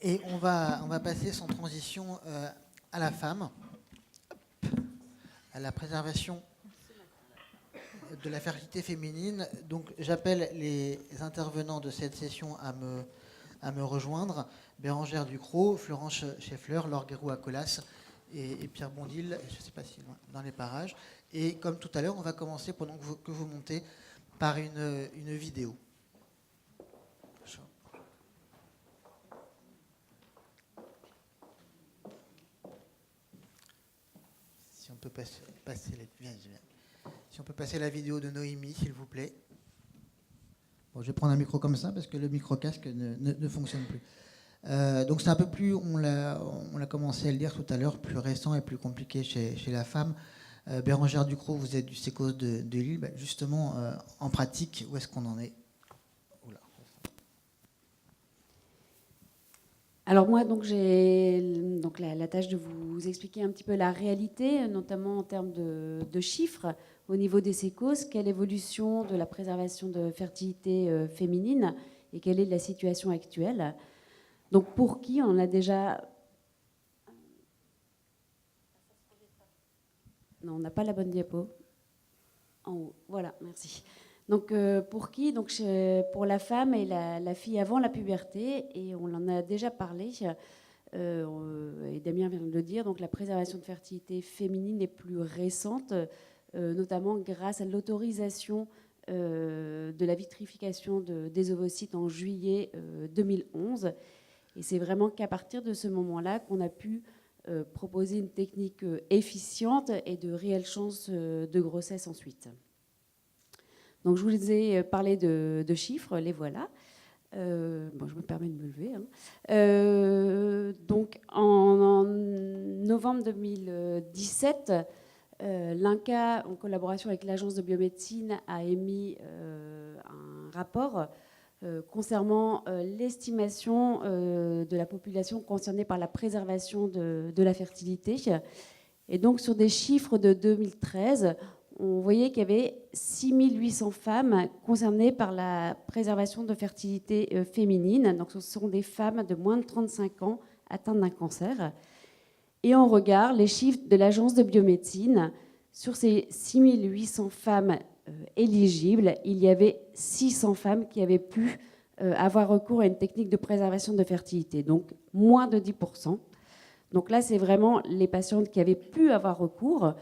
Et on va passer sans transition à la femme, à la préservation de la fertilité féminine. Donc j'appelle les intervenants de cette session à me rejoindre. Bérangère Ducrot, Florence Scheffler, Laure Guérou-Acolas et Pierre Bondil, je ne sais pas si dans les parages. Et comme tout à l'heure, on va commencer pendant que vous montez par une vidéo. Si on peut si on peut passer la vidéo de Noémie, s'il vous plaît. Bon, je vais prendre un micro comme ça parce que le micro-casque ne fonctionne plus. Donc c'est un peu plus, on l'a commencé à le dire tout à l'heure, plus récent et plus compliqué chez la femme. Bérangère Ducrot, vous êtes du SECOS de Lille. Ben justement, en pratique, où est-ce qu'on en est? Oula. Alors moi, donc, j'ai donc la tâche de vous expliquer un petit peu la réalité, notamment en termes de chiffres au niveau des SECOS, quelle évolution de la préservation de fertilité féminine et quelle est la situation actuelle. Donc pour qui on a déjà... Non, on n'a pas la bonne diapo. En haut, voilà, merci. Donc pour qui? Donc pour la femme et la fille avant la puberté, et on en a déjà parlé, et Damien vient de le dire, donc la préservation de fertilité féminine est plus récente, notamment grâce à l'autorisation de la vitrification des ovocytes en juillet 2011. Et c'est vraiment qu'à partir de ce moment-là qu'on a pu proposer une technique efficiente et de réelles chances de grossesse ensuite. Donc je vous ai parlé de chiffres, les voilà. Bon, je me permets de me lever. Donc en novembre 2017, l'INCa, en collaboration avec l'Agence de biomédecine, a émis un rapport concernant l'estimation de la population concernée par la préservation de la fertilité. Et donc sur des chiffres de 2013, on voyait qu'il y avait 6800 femmes concernées par la préservation de fertilité féminine. Donc ce sont des femmes de moins de 35 ans atteintes d'un cancer. Et on regarde les chiffres de l'Agence de biomédecine. Sur ces 6800 femmes éligibles, il y avait 600 femmes qui avaient pu avoir recours à une technique de préservation de fertilité, donc moins de 10%. Donc là, c'est vraiment les patientes qui avaient pu avoir recours.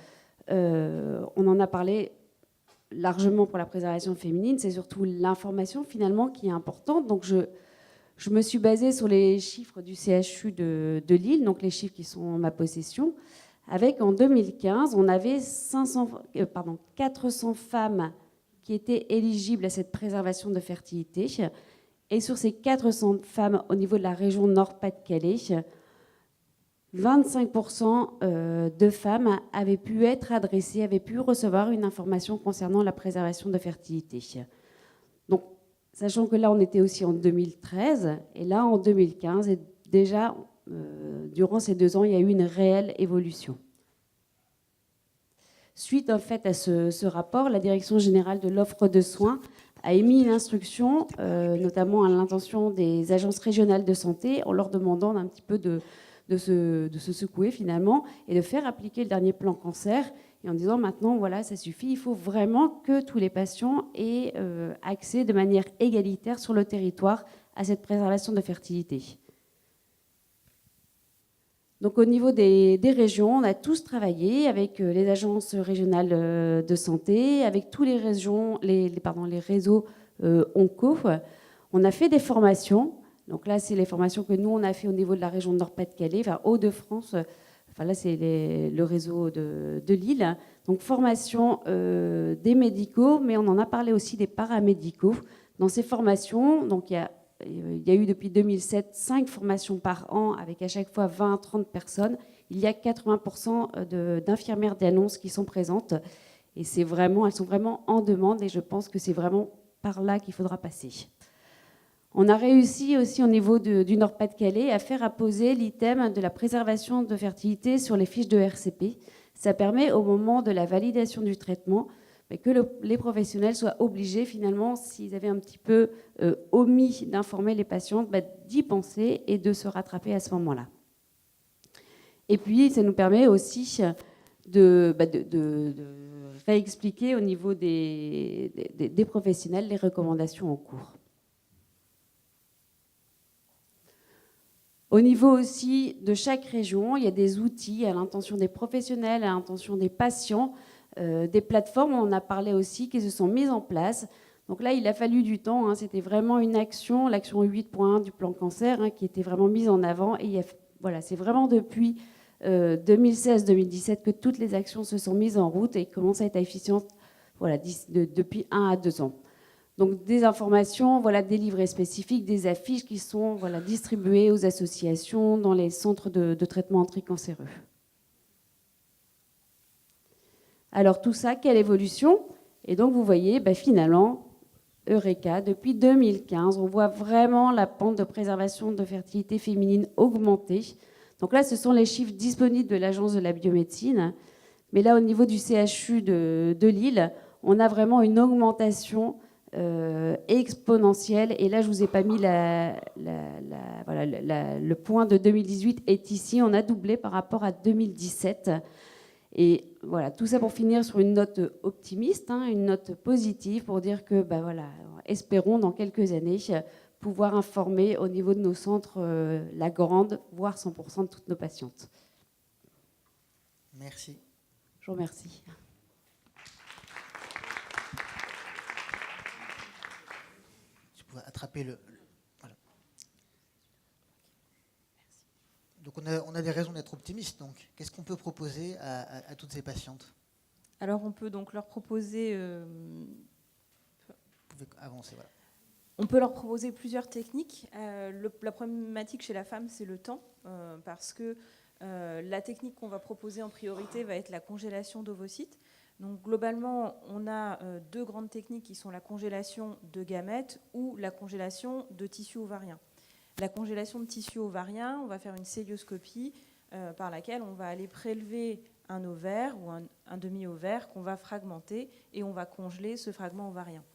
On en a parlé largement pour la préservation féminine, c'est surtout l'information finalement qui est importante. Donc je me suis basée sur les chiffres du CHU de Lille, donc les chiffres qui sont en ma possession, avec en 2015, on avait 400 femmes qui étaient éligibles à cette préservation de fertilité. Et sur ces 400 femmes au niveau de la région Nord-Pas-de-Calais, 25% de femmes avaient pu être adressées, avaient pu recevoir une information concernant la préservation de fertilité. Donc, sachant que là, on était aussi en 2013, et là, en 2015, et déjà, durant ces 2 ans, il y a eu une réelle évolution. Suite en fait à ce rapport, la Direction générale de l'offre de soins a émis une instruction, notamment à l'intention des agences régionales de santé, en leur demandant un petit peu de se secouer finalement et de faire appliquer le dernier plan cancer, et en disant maintenant, voilà, ça suffit, il faut vraiment que tous les patients aient accès de manière égalitaire sur le territoire à cette préservation de fertilité. Donc au niveau des régions, on a tous travaillé avec les agences régionales de santé, avec tous les réseaux onco. On a fait des formations. Donc là, c'est les formations que nous, on a fait au niveau de la région de Nord-Pas-de-Calais, enfin Hauts-de-France. Enfin là, c'est le réseau de Lille. Donc formation des médicaux, mais on en a parlé aussi des paramédicaux. Dans ces formations, donc il y a eu depuis 2007 5 formations par an avec à chaque fois 20 à 30 personnes. Il y a 80% d'infirmières d'annonce qui sont présentes. Et elles sont vraiment en demande, et je pense que c'est vraiment par là qu'il faudra passer. On a réussi aussi au niveau du Nord-Pas-de-Calais à faire apposer l'item de la préservation de fertilité sur les fiches de RCP. Ça permet au moment de la validation du traitement mais que les professionnels soient obligés, finalement, s'ils avaient un petit peu omis d'informer les patientes, d'y penser et de se rattraper à ce moment-là. Et puis, ça nous permet aussi de réexpliquer au niveau des professionnels les recommandations en cours. Au niveau aussi de chaque région, il y a des outils à l'intention des professionnels, à l'intention des patients, des plateformes, on en a parlé aussi, qui se sont mises en place. Donc là, il a fallu du temps, hein, c'était vraiment une action, l'action 8.1 du plan cancer, hein, qui était vraiment mise en avant. Et voilà, c'est vraiment depuis 2016-2017 que toutes les actions se sont mises en route et commencent à être efficientes voilà, depuis 1 à 2 ans. Donc des informations, voilà, des livrets spécifiques, des affiches qui sont voilà, distribuées aux associations dans les centres de traitement anticancéreux. Alors tout ça, quelle évolution? Et donc vous voyez, finalement, Eureka, depuis 2015, on voit vraiment la pente de préservation de fertilité féminine augmenter. Donc là, ce sont les chiffres disponibles de l'Agence de la biomédecine. Mais là, au niveau du CHU de Lille, on a vraiment une augmentation exponentielle. Et là, je ne vous ai pas mis le point de 2018 est ici. On a doublé par rapport à 2017. Et voilà, tout ça pour finir sur une note optimiste, hein, une note positive pour dire que, voilà, espérons dans quelques années pouvoir informer au niveau de nos centres la grande, voire 100% de toutes nos patientes. Merci. Je vous remercie. Je pourrais attraper le... Voilà. Donc on a des raisons d'être optimistes. Donc qu'est-ce qu'on peut proposer à toutes ces patientes? Alors on peut donc leur proposer... Vous pouvez avancer, voilà. On peut leur proposer plusieurs techniques. La problématique chez la femme, c'est le temps, parce que la technique qu'on va proposer en priorité va être la congélation d'ovocytes. Donc globalement, on a deux grandes techniques qui sont la congélation de gamètes ou la congélation de tissu ovarien. La congélation de tissu ovarien, on va faire une célioscopie par laquelle on va aller prélever un ovaire ou un demi-ovaire qu'on va fragmenter et on va congeler ce fragment ovarien.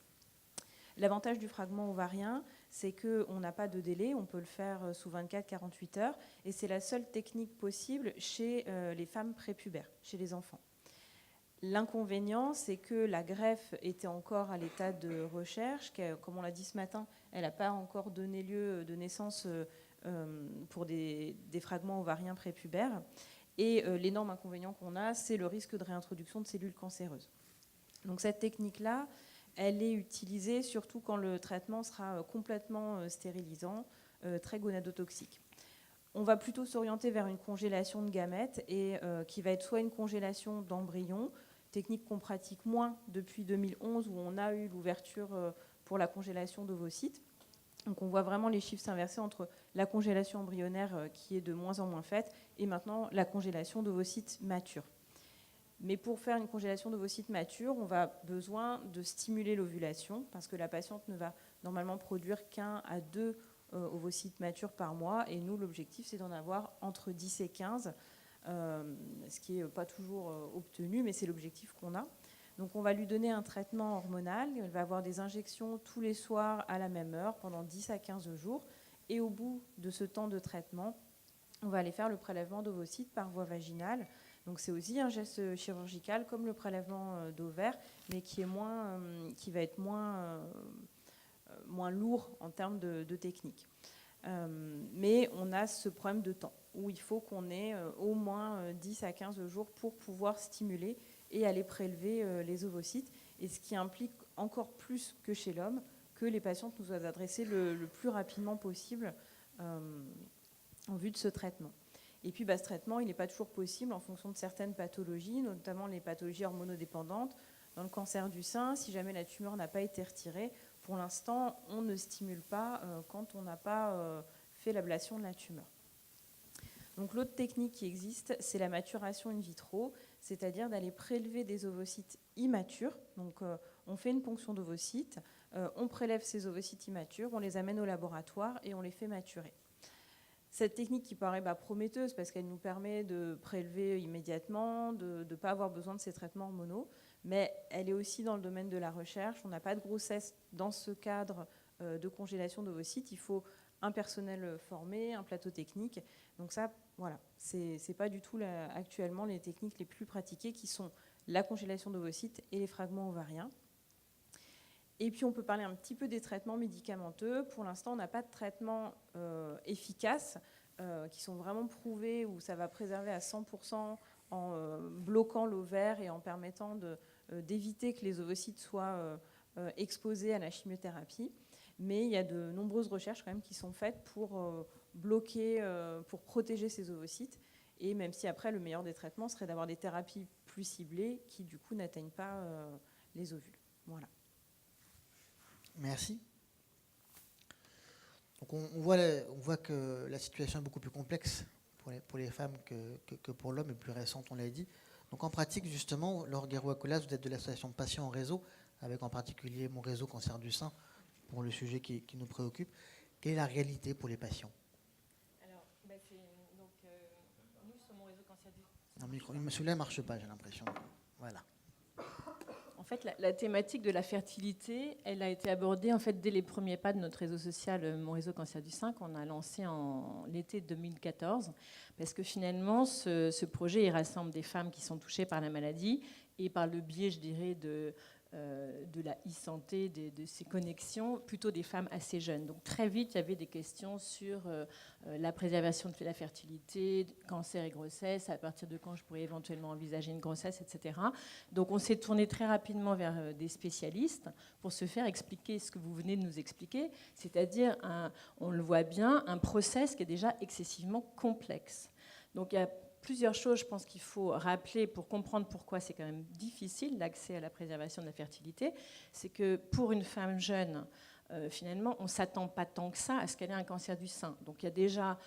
L'avantage du fragment ovarien, c'est qu'on n'a pas de délai, on peut le faire sous 24-48 heures, et c'est la seule technique possible chez les femmes prépubères, chez les enfants. L'inconvénient, c'est que la greffe était encore à l'état de recherche, comme on l'a dit ce matin, elle n'a pas encore donné lieu de naissance pour des fragments ovariens prépubères, et l'énorme inconvénient qu'on a, c'est le risque de réintroduction de cellules cancéreuses. Donc cette technique-là, elle est utilisée surtout quand le traitement sera complètement stérilisant, très gonadotoxique. On va plutôt s'orienter vers une congélation de gamètes et qui va être soit une congélation d'embryons, technique qu'on pratique moins depuis 2011 où on a eu l'ouverture pour la congélation d'ovocytes. Donc on voit vraiment les chiffres s'inverser entre la congélation embryonnaire qui est de moins en moins faite et maintenant la congélation d'ovocytes matures. Mais pour faire une congélation d'ovocytes matures, on va besoin de stimuler l'ovulation parce que la patiente ne va normalement produire qu'1 à 2 ovocytes matures par mois. Et nous, l'objectif, c'est d'en avoir entre 10 et 15, ce qui n'est pas toujours obtenu, mais c'est l'objectif qu'on a. Donc on va lui donner un traitement hormonal. Elle va avoir des injections tous les soirs à la même heure pendant 10 à 15 jours. Et au bout de ce temps de traitement, on va aller faire le prélèvement d'ovocytes par voie vaginale. Donc c'est aussi un geste chirurgical comme le prélèvement d'ovaires, mais qui va être moins lourd en termes de technique. Mais on a ce problème de temps, où il faut qu'on ait au moins 10 à 15 jours pour pouvoir stimuler et aller prélever les ovocytes, et ce qui implique encore plus que chez l'homme que les patientes nous soient adressées le plus rapidement possible en vue de ce traitement. Et puis ce traitement, il n'est pas toujours possible en fonction de certaines pathologies, notamment les pathologies hormonodépendantes. Dans le cancer du sein, si jamais la tumeur n'a pas été retirée, pour l'instant, on ne stimule pas quand on n'a pas fait l'ablation de la tumeur. Donc l'autre technique qui existe, c'est la maturation in vitro, c'est-à-dire d'aller prélever des ovocytes immatures. Donc on fait une ponction d'ovocytes, on prélève ces ovocytes immatures, on les amène au laboratoire et on les fait maturer. Cette technique qui paraît prometteuse parce qu'elle nous permet de prélever immédiatement, de ne pas avoir besoin de ces traitements hormonaux, mais elle est aussi dans le domaine de la recherche. On n'a pas de grossesse dans ce cadre de congélation d'ovocytes. Il faut un personnel formé, un plateau technique. Donc ça, voilà, c'est pas du tout actuellement les techniques les plus pratiquées qui sont la congélation d'ovocytes et les fragments ovariens. Et puis on peut parler un petit peu des traitements médicamenteux. Pour l'instant, on n'a pas de traitement efficace qui sont vraiment prouvés où ça va préserver à 100% en bloquant l'ovaire et en permettant d'éviter que les ovocytes soient exposés à la chimiothérapie. Mais il y a de nombreuses recherches quand même qui sont faites pour bloquer, pour protéger ces ovocytes. Et même si après, le meilleur des traitements serait d'avoir des thérapies plus ciblées qui, du coup, n'atteignent pas les ovules. Voilà. Merci. Donc on voit que la situation est beaucoup plus complexe pour les femmes que pour l'homme, et plus récente, on l'a dit. Donc en pratique, justement, Laure Guéroult-Acolas, vous êtes de l'association Patients en réseau, avec en particulier Mon Réseau Cancer du Sein, pour le sujet qui nous préoccupe. Quelle est la réalité pour les patients? Alors, nous, sur Mon Réseau Cancer du Sein. Celui-là ne marche pas, j'ai l'impression. Voilà. En fait, la thématique de la fertilité, elle a été abordée en fait dès les premiers pas de notre réseau social, Mon Réseau Cancer du Sein, qu'on a lancé en l'été 2014, parce que finalement, ce projet, il rassemble des femmes qui sont touchées par la maladie et par le biais, je dirais, de la e-santé, de ces connexions, plutôt des femmes assez jeunes. Donc très vite, il y avait des questions sur la préservation de la fertilité, cancer et grossesse, à partir de quand je pourrais éventuellement envisager une grossesse, etc. Donc on s'est tourné très rapidement vers des spécialistes pour se faire expliquer ce que vous venez de nous expliquer, c'est-à-dire, on le voit bien, un process qui est déjà excessivement complexe. Donc il y a plusieurs choses, je pense qu'il faut rappeler pour comprendre pourquoi c'est quand même difficile l'accès à la préservation de la fertilité. C'est que pour une femme jeune, finalement, on ne s'attend pas tant que ça à ce qu'elle ait un cancer du sein. Donc il y a déjà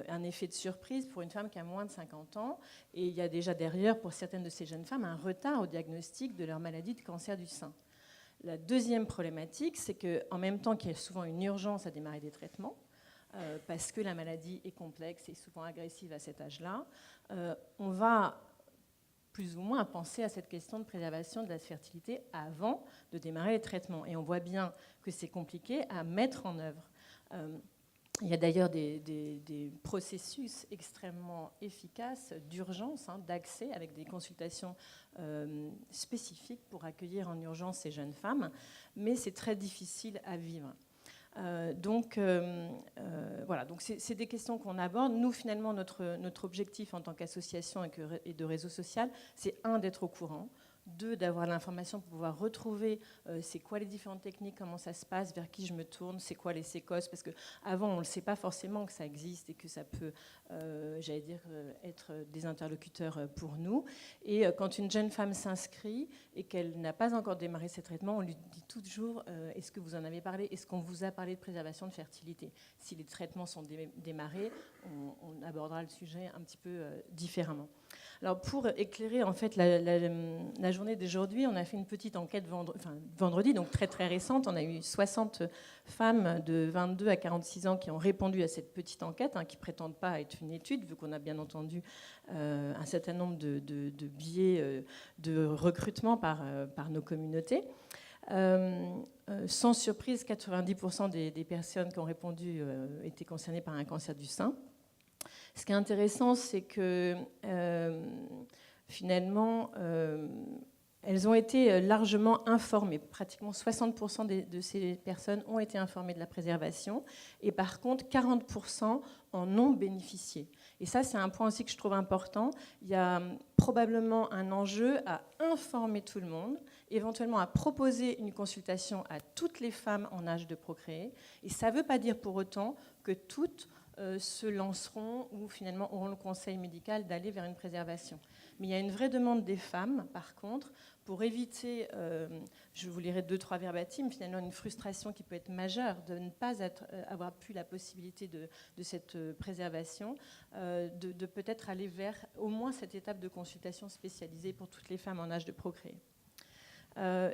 un effet de surprise pour une femme qui a moins de 50 ans. Et il y a déjà derrière, pour certaines de ces jeunes femmes, un retard au diagnostic de leur maladie de cancer du sein. La deuxième problématique, c'est qu'en même temps qu'il y a souvent une urgence à démarrer des traitements, parce que la maladie est complexe et souvent agressive à cet âge-là, on va plus ou moins penser à cette question de préservation de la fertilité avant de démarrer les traitements. Et on voit bien que c'est compliqué à mettre en œuvre. Il y a d'ailleurs des processus extrêmement efficaces d'urgence, d'accès, avec des consultations spécifiques pour accueillir en urgence ces jeunes femmes, mais c'est très difficile à vivre. Voilà, donc c'est des questions qu'on aborde. Nous, finalement, notre objectif en tant qu'association et de réseau social, c'est d'être au courant, d'avoir l'information pour pouvoir retrouver c'est quoi les différentes techniques, comment ça se passe, vers qui je me tourne, c'est quoi les sécos, parce qu'avant, on ne sait pas forcément que ça existe et que ça peut, j'allais dire, être des interlocuteurs pour nous. Et quand une jeune femme s'inscrit et qu'elle n'a pas encore démarré ses traitements, on lui dit toujours, est-ce que vous en avez parlé? Est-ce qu'on vous a parlé de préservation de fertilité? Si les traitements sont démarrés, on abordera le sujet un petit peu différemment. Alors pour éclairer en fait la journée d'aujourd'hui, on a fait une petite enquête vendredi, donc très très récente. On a eu 60 femmes de 22 à 46 ans qui ont répondu à cette petite enquête, qui ne prétendent pas être une étude, vu qu'on a bien entendu un certain nombre de biais de recrutement par nos communautés. Sans surprise, 90% des personnes qui ont répondu étaient concernées par un cancer du sein. Ce qui est intéressant, c'est que finalement, elles ont été largement informées. Pratiquement 60% de ces personnes ont été informées de la préservation. Et par contre, 40% en ont bénéficié. Et ça, c'est un point aussi que je trouve important. Il y a probablement un enjeu à informer tout le monde, éventuellement à proposer une consultation à toutes les femmes en âge de procréer. Et ça ne veut pas dire pour autant que toutes se lanceront ou finalement auront le conseil médical d'aller vers une préservation. Mais il y a une vraie demande des femmes, par contre, pour éviter, je vous lirai 2-3 verbatims, finalement une frustration qui peut être majeure de ne pas avoir pu la possibilité de cette préservation, de peut-être aller vers au moins cette étape de consultation spécialisée pour toutes les femmes en âge de procréer.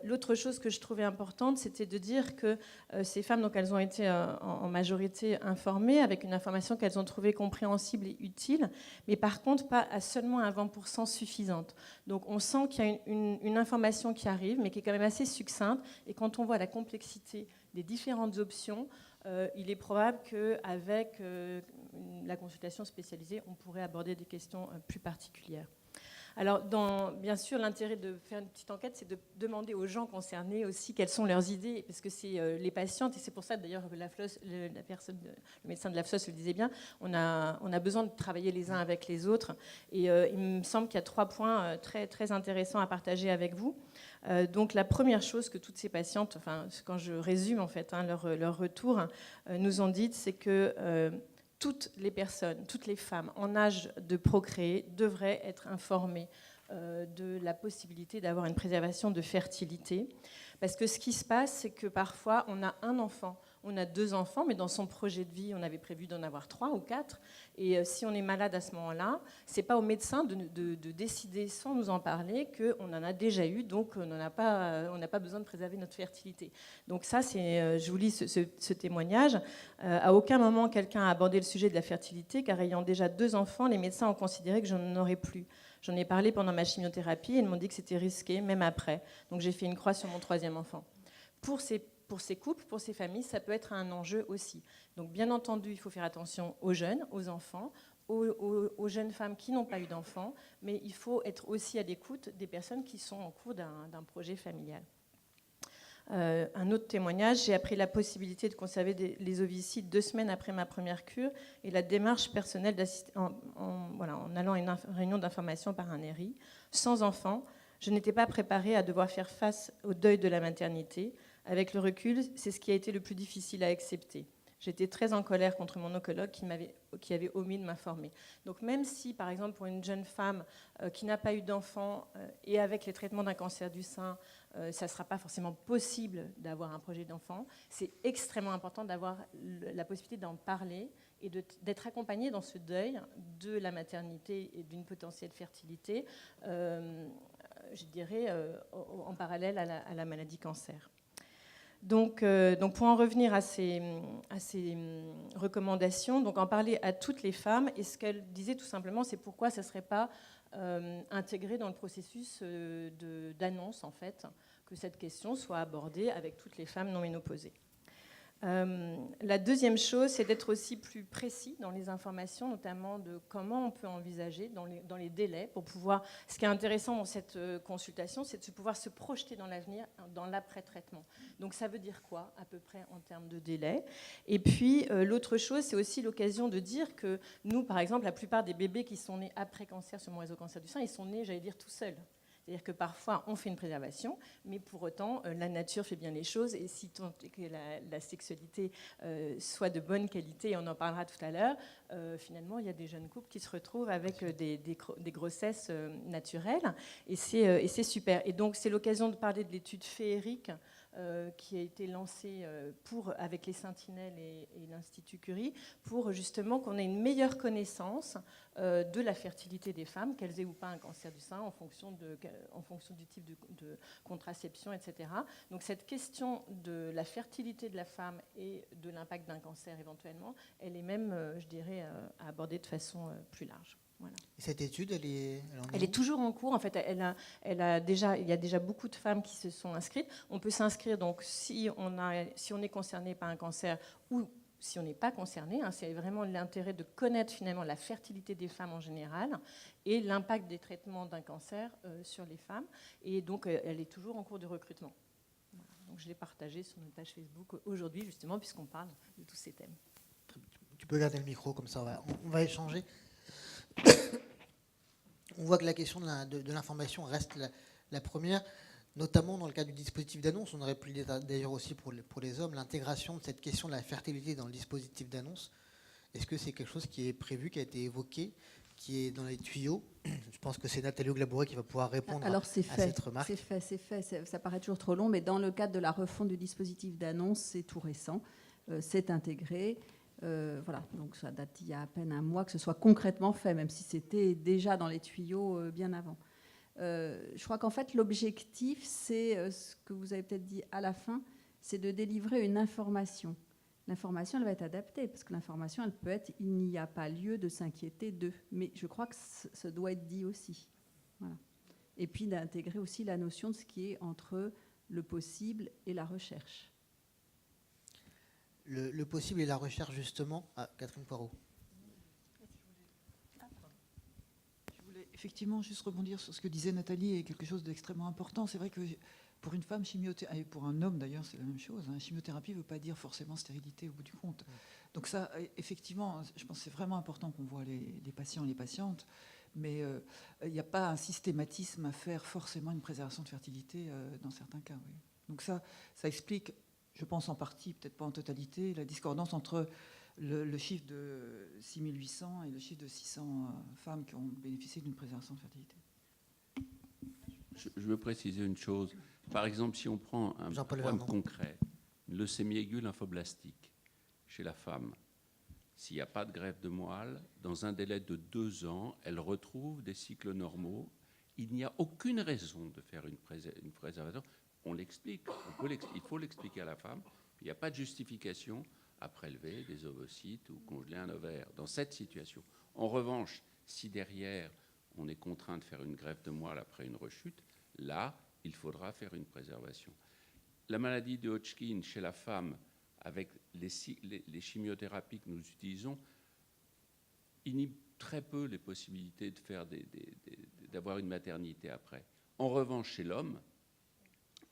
L'autre chose que je trouvais importante, c'était de dire que ces femmes, donc, elles ont été en majorité informées, avec une information qu'elles ont trouvée compréhensible et utile, mais par contre pas à seulement à 20% suffisante. Donc on sent qu'il y a une information qui arrive, mais qui est quand même assez succincte, et quand on voit la complexité des différentes options, il est probable qu'avec la consultation spécialisée, on pourrait aborder des questions plus particulières. Alors, bien sûr, l'intérêt de faire une petite enquête, c'est de demander aux gens concernés aussi quelles sont leurs idées, parce que c'est les patientes, et c'est pour ça d'ailleurs que le médecin de l'AFSOS le disait bien, on a besoin de travailler les uns avec les autres, et il me semble qu'il y a 3 points très, très intéressants à partager avec vous. Donc la première chose que toutes ces patientes, enfin, quand je résume en fait leur retour, nous ont dit, c'est que toutes les personnes, toutes les femmes en âge de procréer devraient être informées de la possibilité d'avoir une préservation de fertilité. Parce que ce qui se passe, c'est que parfois, on a un enfant, on a 2 enfants, mais dans son projet de vie, on avait prévu d'en avoir 3 ou 4. Et si on est malade à ce moment-là, ce n'est pas au médecin de décider sans nous en parler qu'on en a déjà eu, donc on n'a pas besoin de préserver notre fertilité. Donc ça, je vous lis ce témoignage. À aucun moment, quelqu'un a abordé le sujet de la fertilité, car ayant déjà 2 enfants, les médecins ont considéré que je n'en aurais plus. J'en ai parlé pendant ma chimiothérapie et ils m'ont dit que c'était risqué, même après. Donc j'ai fait une croix sur mon 3e enfant. Pour ces couples, pour ces familles, ça peut être un enjeu aussi. Donc bien entendu, il faut faire attention aux jeunes, aux enfants, aux jeunes femmes qui n'ont pas eu d'enfants, mais il faut être aussi à l'écoute des personnes qui sont en cours d'un projet familial. Un autre témoignage, j'ai appris la possibilité de conserver les ovicides 2 semaines après ma première cure et la démarche personnelle en allant à une réunion d'information par un ERI. Sans enfant, je n'étais pas préparée à devoir faire face au deuil de la maternité. Avec le recul, c'est ce qui a été le plus difficile à accepter. J'étais très en colère contre mon oncologue qui avait omis de m'informer. Donc même si, par exemple, pour une jeune femme qui n'a pas eu d'enfant et avec les traitements d'un cancer du sein, ça ne sera pas forcément possible d'avoir un projet d'enfant, c'est extrêmement important d'avoir la possibilité d'en parler et d'être accompagnée dans ce deuil de la maternité et d'une potentielle fertilité, je dirais, en parallèle à la maladie cancer. Donc pour en revenir à ces recommandations, donc en parler à toutes les femmes, et ce qu'elle disait tout simplement, c'est pourquoi ça ne serait pas intégré dans le processus d'annonce, en fait, que cette question soit abordée avec toutes les femmes non ménopausées. La deuxième chose, c'est d'être aussi plus précis dans les informations, notamment de comment on peut envisager dans les délais pour pouvoir... Ce qui est intéressant dans cette consultation, c'est de pouvoir se projeter dans l'avenir, dans l'après-traitement. Donc ça veut dire quoi, à peu près, en termes de délai? Et puis, l'autre chose, c'est aussi l'occasion de dire que nous, par exemple, la plupart des bébés qui sont nés après cancer sur mon réseau cancer du sein, ils sont nés, j'allais dire, tout seuls. C'est-à-dire que parfois, on fait une préservation, mais pour autant, la nature fait bien les choses. Et si tant est que la sexualité soit de bonne qualité, et on en parlera tout à l'heure, finalement, il y a des jeunes couples qui se retrouvent avec des grossesses naturelles. Et c'est super. Et donc, c'est l'occasion de parler de l'étude féerique qui a été lancée avec les Sentinelles et l'Institut Curie, pour justement qu'on ait une meilleure connaissance de la fertilité des femmes, qu'elles aient ou pas un cancer du sein, en fonction du type de contraception, etc. Donc cette question de la fertilité de la femme et de l'impact d'un cancer éventuellement, elle est même, je dirais, à aborder de façon plus large. Voilà. Et cette étude, elle est toujours en cours. En fait, il y a déjà beaucoup de femmes qui se sont inscrites. On peut s'inscrire donc si on est concerné par un cancer ou si on n'est pas concerné. C'est vraiment l'intérêt de connaître finalement la fertilité des femmes en général et l'impact des traitements d'un cancer sur les femmes. Et donc, elle est toujours en cours de recrutement. Voilà. Donc, je l'ai partagée sur notre page Facebook aujourd'hui, justement, puisqu'on parle de tous ces thèmes. Tu peux garder le micro, comme ça on va échanger. On voit que la question de l'information reste la première, notamment dans le cas du dispositif d'annonce. On aurait pu le dire d'ailleurs aussi pour les hommes, l'intégration de cette question de la fertilité dans le dispositif d'annonce. Est-ce que c'est quelque chose qui est prévu, qui a été évoqué, qui est dans les tuyaux? Je pense que c'est Nathalie Glabouret qui va pouvoir répondre à cette remarque. C'est fait. Ça paraît toujours trop long, mais dans le cadre de la refonte du dispositif d'annonce, c'est tout récent. C'est intégré. Voilà, donc ça date il y a à peine un mois que ce soit concrètement fait, même si c'était déjà dans les tuyaux bien avant. Je crois qu'en fait, l'objectif, c'est ce que vous avez peut-être dit à la fin, c'est de délivrer une information. L'information, elle va être adaptée, parce que l'information, elle peut être, il n'y a pas lieu de s'inquiéter d'eux. Mais je crois que ça doit être dit aussi. Voilà. Et puis d'intégrer aussi la notion de ce qui est entre le possible et la recherche. Le possible et la recherche, justement. Ah, Catherine Poirot. Je voulais effectivement juste rebondir sur ce que disait Nathalie, et quelque chose d'extrêmement important. C'est vrai que pour une femme, et pour un homme d'ailleurs, c'est la même chose. Chimiothérapie ne veut pas dire forcément stérilité au bout du compte. Donc ça, effectivement, je pense que c'est vraiment important qu'on voit les patients et les patientes. Mais il n'y a pas un systématisme à faire forcément une préservation de fertilité dans certains cas. Oui. Donc ça explique, je pense en partie, peut-être pas en totalité, la discordance entre le chiffre de 6800 et le chiffre de 600 femmes qui ont bénéficié d'une préservation de fertilité. Je veux préciser une chose. Par exemple, si on prend un problème concret, une leucémie aiguë lymphoblastique chez la femme, s'il n'y a pas de greffe de moelle, dans un délai de 2 ans, elle retrouve des cycles normaux. Il n'y a aucune raison de faire une préservation. On l'explique, il faut l'expliquer à la femme. Il n'y a pas de justification à prélever des ovocytes ou congeler un ovaire dans cette situation. En revanche, si derrière, on est contraint de faire une greffe de moelle après une rechute, là, il faudra faire une préservation. La maladie de Hodgkin chez la femme, avec les chimiothérapies que nous utilisons, inhibe très peu les possibilités de faire d'avoir une maternité après. En revanche, chez l'homme,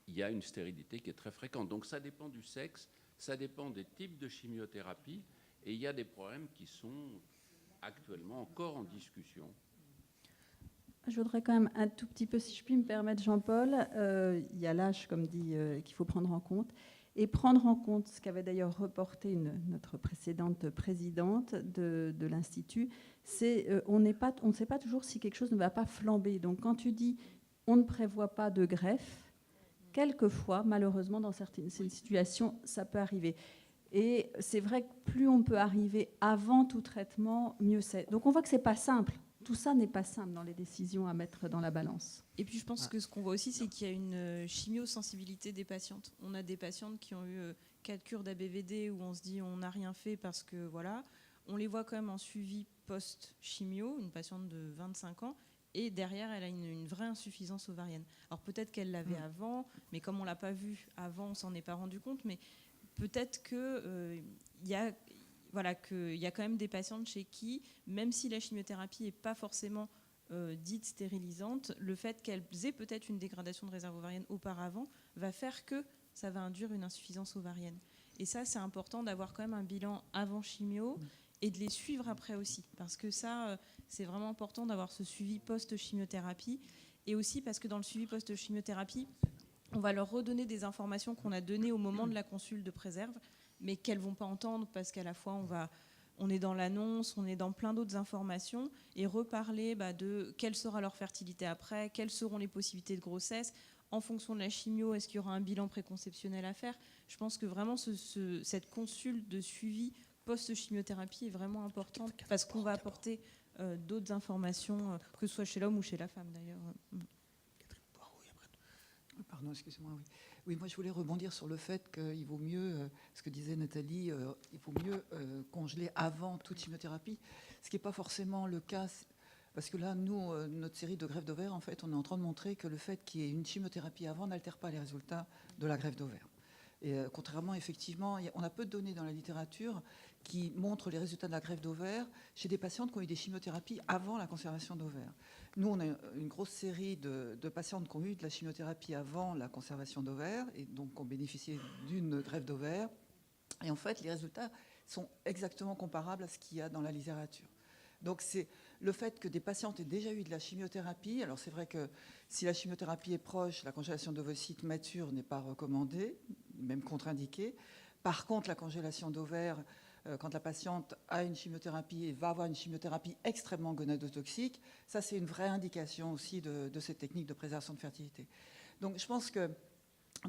il y a une stérilité qui est très fréquente. Donc ça dépend du sexe, ça dépend des types de chimiothérapie, et il y a des problèmes qui sont actuellement encore en discussion. Je voudrais quand même un tout petit peu, si je puis me permettre, Jean-Paul, il y a l'âge, comme dit, qu'il faut prendre en compte. Et prendre en compte ce qu'avait d'ailleurs reporté notre précédente présidente de l'Institut, c'est on ne sait pas toujours si quelque chose ne va pas flamber. Donc quand tu dis on ne prévoit pas de greffe, quelquefois, malheureusement, dans certaines situations, ça peut arriver. Et c'est vrai que plus on peut arriver avant tout traitement, mieux c'est. Donc on voit que ce n'est pas simple. Tout ça n'est pas simple dans les décisions à mettre dans la balance. Et puis je pense que ce qu'on voit aussi, c'est qu'il y a une chimiosensibilité des patientes. On a des patientes qui ont eu 4 cures d'ABVD où on se dit on n'a rien fait parce que voilà. On les voit quand même en suivi post-chimio, une patiente de 25 ans, et derrière elle a une vraie insuffisance ovarienne. Alors peut-être qu'elle l'avait avant, mais comme on ne l'a pas vu avant, on ne s'en est pas rendu compte, mais peut-être qu'il y a quand même des patientes chez qui, même si la chimiothérapie n'est pas forcément dite stérilisante, le fait qu'elles aient peut-être une dégradation de réserve ovarienne auparavant va faire que ça va induire une insuffisance ovarienne. Et ça, c'est important d'avoir quand même un bilan avant chimio et de les suivre après aussi. Parce que ça, c'est vraiment important d'avoir ce suivi post-chimiothérapie. Et aussi parce que dans le suivi post-chimiothérapie, on va leur redonner des informations qu'on a données au moment de la consulte de préserve, mais qu'elles ne vont pas entendre parce qu'à la fois, on est dans l'annonce, on est dans plein d'autres informations, et reparler de quelle sera leur fertilité après, quelles seront les possibilités de grossesse, en fonction de la chimio, est-ce qu'il y aura un bilan préconceptionnel à faire. Je pense que vraiment cette consulte de suivi post-chimiothérapie est vraiment importante parce qu'on va apporter d'autres informations, que ce soit chez l'homme ou chez la femme d'ailleurs. Pardon, excusez-moi. Oui, moi je voulais rebondir sur le fait qu'il vaut mieux, ce que disait Nathalie, il vaut mieux congeler avant toute chimiothérapie, ce qui n'est pas forcément le cas. Parce que là, nous, notre série de greffes d'ovaires, en fait, on est en train de montrer que le fait qu'il y ait une chimiothérapie avant n'altère pas les résultats de la greffe d'ovaire. Et contrairement, effectivement, on a peu de données dans la littérature qui montrent les résultats de la greffe d'ovaire chez des patientes qui ont eu des chimiothérapies avant la conservation d'ovaires. Nous, on a une grosse série de patientes qui ont eu de la chimiothérapie avant la conservation d'ovaires et donc qui ont bénéficié d'une greffe d'ovaire. Et en fait, les résultats sont exactement comparables à ce qu'il y a dans la littérature. Donc c'est le fait que des patientes aient déjà eu de la chimiothérapie. Alors c'est vrai que si la chimiothérapie est proche, la congélation d'ovocytes matures n'est pas recommandée, même contre-indiquée. Par contre, la congélation d'ovaires, quand la patiente a une chimiothérapie et va avoir une chimiothérapie extrêmement gonadotoxique, ça c'est une vraie indication aussi de cette technique de préservation de fertilité. Donc je pense que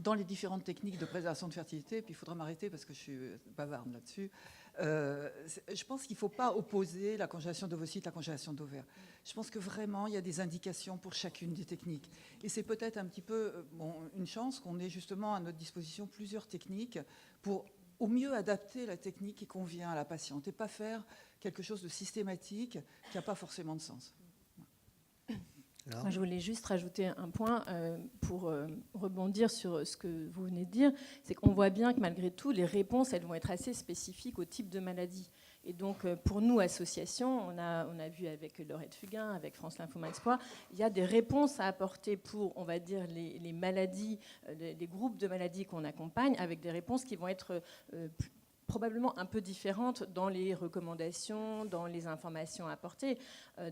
dans les différentes techniques de préservation de fertilité, puis il faudra m'arrêter parce que je suis bavarde là-dessus, Je pense qu'il ne faut pas opposer la congélation d'ovocytes, la congélation d'ovaires. Je pense que vraiment, il y a des indications pour chacune des techniques. Et c'est peut-être un petit peu une chance qu'on ait justement à notre disposition plusieurs techniques pour au mieux adapter la technique qui convient à la patiente et pas faire quelque chose de systématique qui n'a pas forcément de sens. Moi, je voulais juste rajouter un point pour rebondir sur ce que vous venez de dire. C'est qu'on voit bien que malgré tout, les réponses, elles vont être assez spécifiques au type de maladie. Et donc, pour nous, associations, on a vu avec Laurette Fugain, avec France Lymphoma Espoir, il y a des réponses à apporter pour, on va dire, les maladies, les groupes de maladies qu'on accompagne, avec des réponses qui vont être probablement un peu différentes dans les recommandations, dans les informations apportées.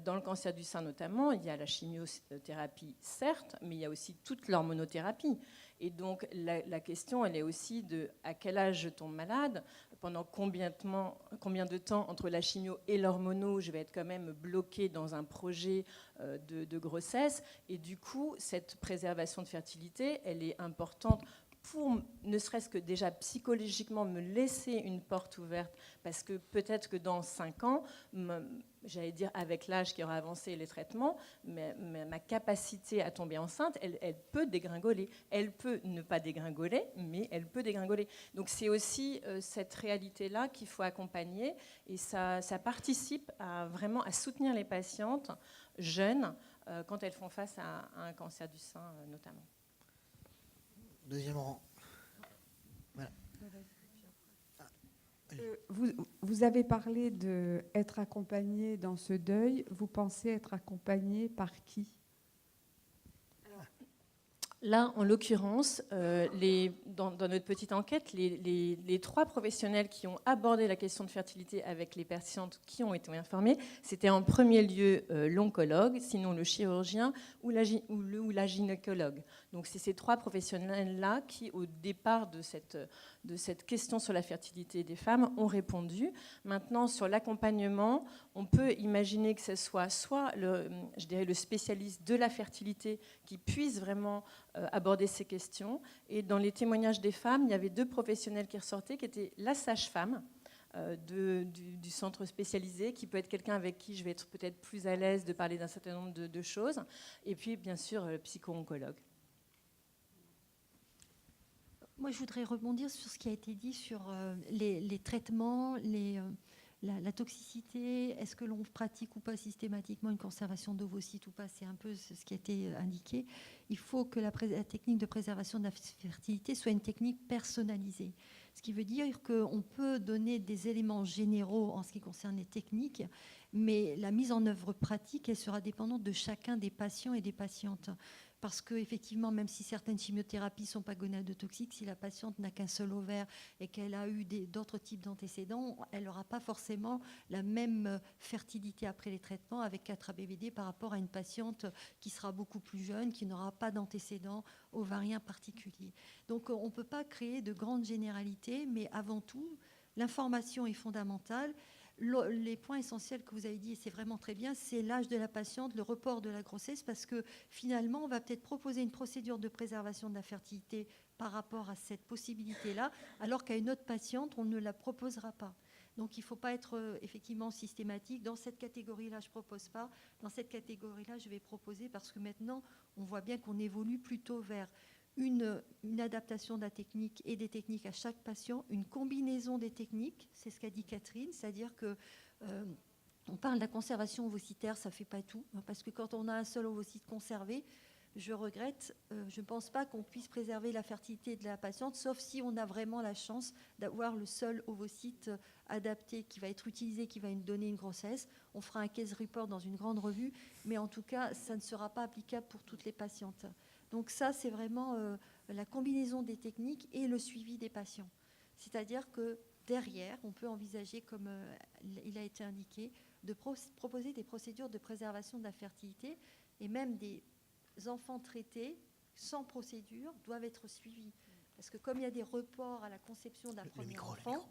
Dans le cancer du sein notamment, il y a la chimiothérapie, certes, mais il y a aussi toute l'hormonothérapie. Et donc la question, elle est aussi de à quel âge je tombe malade, pendant combien de temps entre la chimio et l'hormono, je vais être quand même bloquée dans un projet de grossesse. Et du coup, cette préservation de fertilité, elle est importante pour ne serait-ce que déjà psychologiquement me laisser une porte ouverte, parce que peut-être que dans 5 ans, j'allais dire avec l'âge qui aura avancé et les traitements, ma capacité à tomber enceinte, elle peut dégringoler. Elle peut ne pas dégringoler, mais elle peut dégringoler. Donc c'est aussi cette réalité-là qu'il faut accompagner, et ça participe vraiment à soutenir les patientes jeunes quand elles font face à un cancer du sein notamment. Deuxième rang. Voilà. Vous avez parlé d'être accompagné dans ce deuil. Vous pensez être accompagné par qui ? Là, en l'occurrence, dans notre petite enquête, les 3 professionnels qui ont abordé la question de fertilité avec les patientes qui ont été informées, c'était en premier lieu l'oncologue, sinon le chirurgien ou la gynécologue. Donc c'est ces 3 professionnels-là qui, au départ de cette question sur la fertilité des femmes, ont répondu. Maintenant, sur l'accompagnement, on peut imaginer que ce soit le spécialiste de la fertilité qui puisse vraiment aborder ces questions. Et dans les témoignages des femmes, il y avait 2 professionnels qui ressortaient, qui étaient la sage-femme du centre spécialisé, qui peut être quelqu'un avec qui je vais être peut-être plus à l'aise de parler d'un certain nombre de choses, et puis bien sûr le psycho-oncologue. Moi, je voudrais rebondir sur ce qui a été dit sur les traitements, la toxicité. Est-ce que l'on pratique ou pas systématiquement une conservation d'ovocytes ou pas? C'est un peu ce qui a été indiqué. Il faut que la technique de préservation de la fertilité soit une technique personnalisée. Ce qui veut dire qu'on peut donner des éléments généraux en ce qui concerne les techniques, mais la mise en œuvre pratique, elle sera dépendante de chacun des patients et des patientes. Parce qu'effectivement, même si certaines chimiothérapies ne sont pas gonadotoxiques, si la patiente n'a qu'un seul ovaire et qu'elle a eu d'autres types d'antécédents, elle n'aura pas forcément la même fertilité après les traitements avec 4-ABVD par rapport à une patiente qui sera beaucoup plus jeune, qui n'aura pas d'antécédents ovariens particuliers. Donc on ne peut pas créer de grandes généralités, mais avant tout, l'information est fondamentale. Les points essentiels que vous avez dit, et c'est vraiment très bien, c'est l'âge de la patiente, le report de la grossesse, parce que finalement, on va peut-être proposer une procédure de préservation de la fertilité par rapport à cette possibilité-là, alors qu'à une autre patiente, on ne la proposera pas. Donc il ne faut pas être effectivement systématique. Dans cette catégorie-là, je ne propose pas. Dans cette catégorie-là, je vais proposer, parce que maintenant, on voit bien qu'on évolue plutôt vers une adaptation de la technique et des techniques à chaque patient, une combinaison des techniques, c'est ce qu'a dit Catherine, c'est-à-dire que on parle de la conservation ovocytaire, ça ne fait pas tout, parce que quand on a un seul ovocyte conservé, je regrette, je ne pense pas qu'on puisse préserver la fertilité de la patiente, sauf si on a vraiment la chance d'avoir le seul ovocyte adapté qui va être utilisé, qui va nous donner une grossesse. On fera un case report dans une grande revue, mais en tout cas, ça ne sera pas applicable pour toutes les patientes. Donc ça, c'est vraiment la combinaison des techniques et le suivi des patients. C'est-à-dire que derrière, on peut envisager, comme il a été indiqué, de proposer des procédures de préservation de la fertilité, et même des enfants traités sans procédure doivent être suivis. Parce que comme il y a des reports à la conception d'un premier enfant,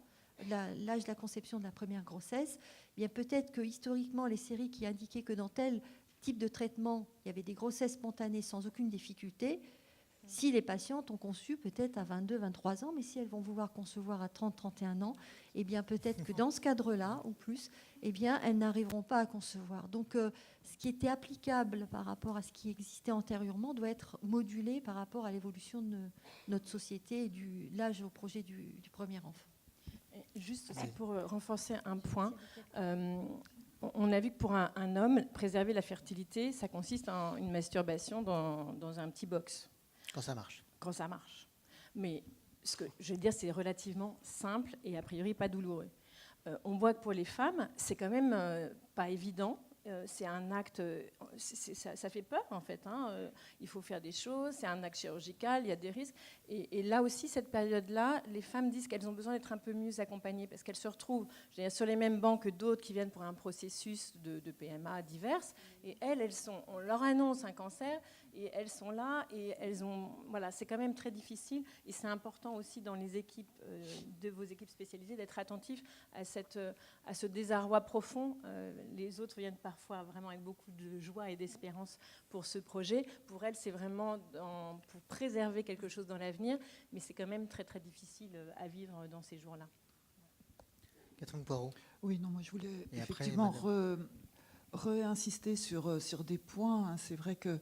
l'âge de la conception de la première grossesse, bien peut-être que historiquement, les séries qui indiquaient que dans tel type de traitement, il y avait des grossesses spontanées sans aucune difficulté. Si les patientes ont conçu peut-être à 22, 23 ans, mais si elles vont vouloir concevoir à 30, 31 ans, eh bien peut-être que dans ce cadre-là, ou plus, eh bien elles n'arriveront pas à concevoir. Donc ce qui était applicable par rapport à ce qui existait antérieurement doit être modulé par rapport à l'évolution de notre société et de l'âge au projet du premier enfant. Juste aussi pour renforcer un point, on a vu que pour un homme, préserver la fertilité, ça consiste en une masturbation dans un petit box. Quand ça marche. Quand ça marche. Mais ce que je veux dire, c'est relativement simple et a priori pas douloureux. On voit que pour les femmes, c'est quand même pas évident. C'est un acte, ça fait peur en fait. Il faut faire des choses, c'est un acte chirurgical, il y a des risques. Et là aussi, cette période-là, les femmes disent qu'elles ont besoin d'être un peu mieux accompagnées parce qu'elles se retrouvent sur les mêmes bancs que d'autres qui viennent pour un processus de PMA divers. Et on leur annonce un cancer et elles sont là et c'est quand même très difficile. Et c'est important aussi dans les équipes, de vos équipes spécialisées, d'être attentifs à ce désarroi profond. Les autres viennent parfois vraiment avec beaucoup de joie et d'espérance pour ce projet. Pour elles, c'est vraiment pour préserver quelque chose dans l'avenir, mais c'est quand même très très difficile à vivre dans ces jours-là. Catherine Poirot. Oui, non, moi je voulais et effectivement réinsister sur des points. C'est vrai que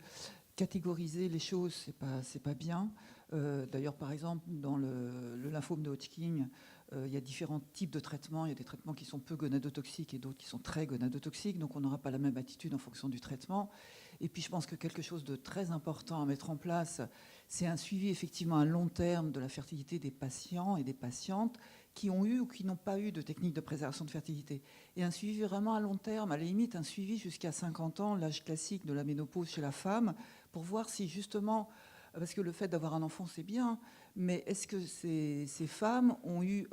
catégoriser les choses, c'est pas bien. D'ailleurs, par exemple, dans le lymphome de Hodgkin, il y a différents types de traitements. Il y a des traitements qui sont peu gonadotoxiques et d'autres qui sont très gonadotoxiques. Donc, on n'aura pas la même attitude en fonction du traitement. Et puis, je pense que quelque chose de très important à mettre en place, c'est un suivi effectivement à long terme de la fertilité des patients et des patientes qui ont eu ou qui n'ont pas eu de technique de préservation de fertilité. Et un suivi vraiment à long terme, à la limite un suivi jusqu'à 50 ans, l'âge classique de la ménopause chez la femme, pour voir si justement, parce que le fait d'avoir un enfant c'est bien, mais est-ce que ces femmes ont eu